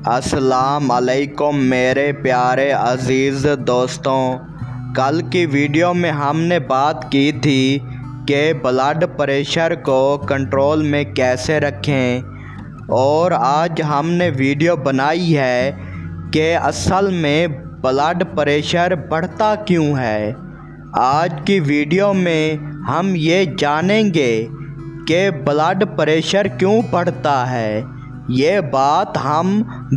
अस्सलाम अलैकुम मेरे प्यारे अज़ीज़ दोस्तों। कल की वीडियो में हमने बात की थी कि ब्लड प्रेशर को कंट्रोल में कैसे रखें, और आज हमने वीडियो बनाई है कि असल में ब्लड प्रेशर बढ़ता क्यों है। आज की वीडियो में हम ये जानेंगे कि ब्लड प्रेशर क्यों बढ़ता है। ये बात हम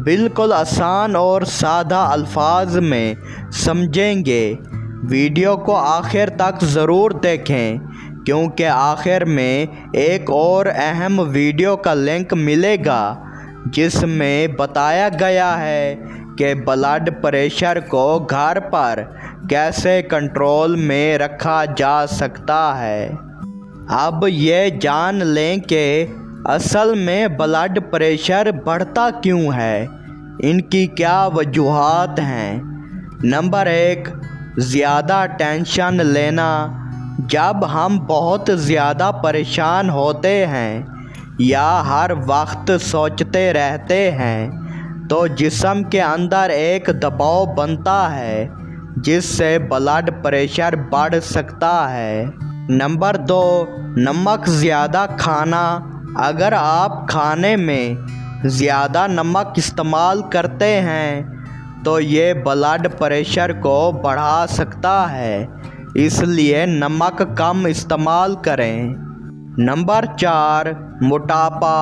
बिल्कुल आसान और सादा अल्फाज में समझेंगे। वीडियो को आखिर तक ज़रूर देखें, क्योंकि आखिर में एक और अहम वीडियो का लिंक मिलेगा जिसमें बताया गया है कि ब्लड प्रेशर को घर पर कैसे कंट्रोल में रखा जा सकता है। अब ये जान लें कि असल में ब्लड प्रेशर बढ़ता क्यों है, इनकी क्या वजूहात हैं। नंबर 1, ज़्यादा टेंशन लेना। जब हम बहुत ज़्यादा परेशान होते हैं या हर वक्त सोचते रहते हैं तो जिस्म के अंदर एक दबाव बनता है जिससे ब्लड प्रेशर बढ़ सकता है। नंबर 2, नमक ज़्यादा खाना। अगर आप खाने में ज़्यादा नमक इस्तेमाल करते हैं तो ये ब्लड प्रेशर को बढ़ा सकता है, इसलिए नमक कम इस्तेमाल करें। नंबर 4, मोटापा।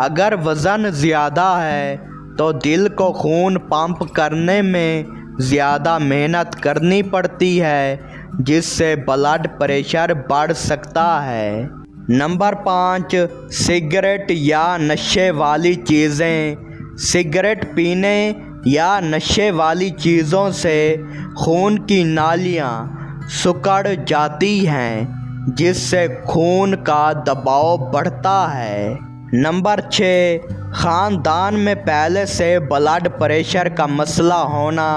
अगर वज़न ज़्यादा है तो दिल को खून पंप करने में ज़्यादा मेहनत करनी पड़ती है, जिससे ब्लड प्रेशर बढ़ सकता है। नंबर 5, सिगरेट या नशे वाली चीज़ें। सिगरेट पीने या नशे वाली चीज़ों से खून की नालियाँ सिकुड़ जाती हैं, जिससे खून का दबाव बढ़ता है। नंबर 6, ख़ानदान में पहले से ब्लड प्रेशर का मसला होना।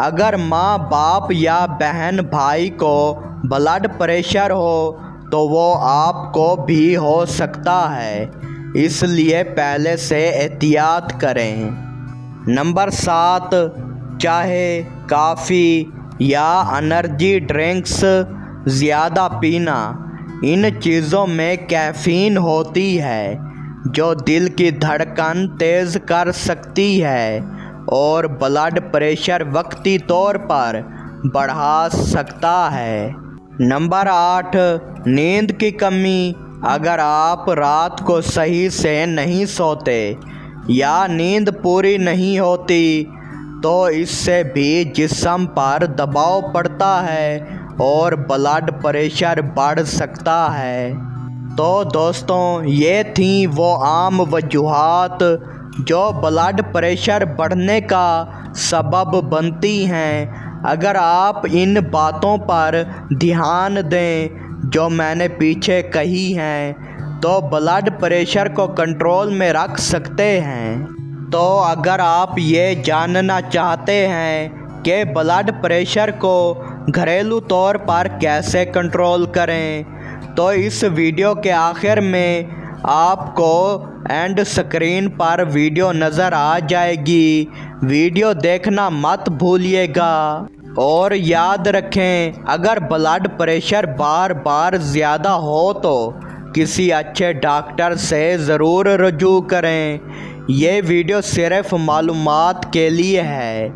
अगर माँ बाप या बहन भाई को ब्लड प्रेशर हो तो वो आपको भी हो सकता है, इसलिए पहले से एहतियात करें। नंबर 7, चाय, कॉफ़ी या एनर्जी ड्रिंक्स ज़्यादा पीना। इन चीज़ों में कैफ़ीन होती है जो दिल की धड़कन तेज़ कर सकती है और ब्लड प्रेशर वक्ती तौर पर बढ़ा सकता है। नंबर 8, नींद की कमी। अगर आप रात को सही से नहीं सोते या नींद पूरी नहीं होती तो इससे भी जिस्म पर दबाव पड़ता है और ब्लड प्रेशर बढ़ सकता है। तो दोस्तों, ये थी वो आम वजूहात जो ब्लड प्रेशर बढ़ने का सबब बनती हैं। अगर आप इन बातों पर ध्यान दें जो मैंने पीछे कही हैं तो ब्लड प्रेशर को कंट्रोल में रख सकते हैं। तो अगर आप ये जानना चाहते हैं कि ब्लड प्रेशर को घरेलू तौर पर कैसे कंट्रोल करें तो इस वीडियो के आखिर में आपको एंड स्क्रीन पर वीडियो नज़र आ जाएगी। वीडियो देखना मत भूलिएगा और याद रखें, अगर ब्लड प्रेशर बार बार ज़्यादा हो तो किसी अच्छे डॉक्टर से ज़रूर रुजू करें। ये वीडियो सिर्फ मालूमात के लिए है।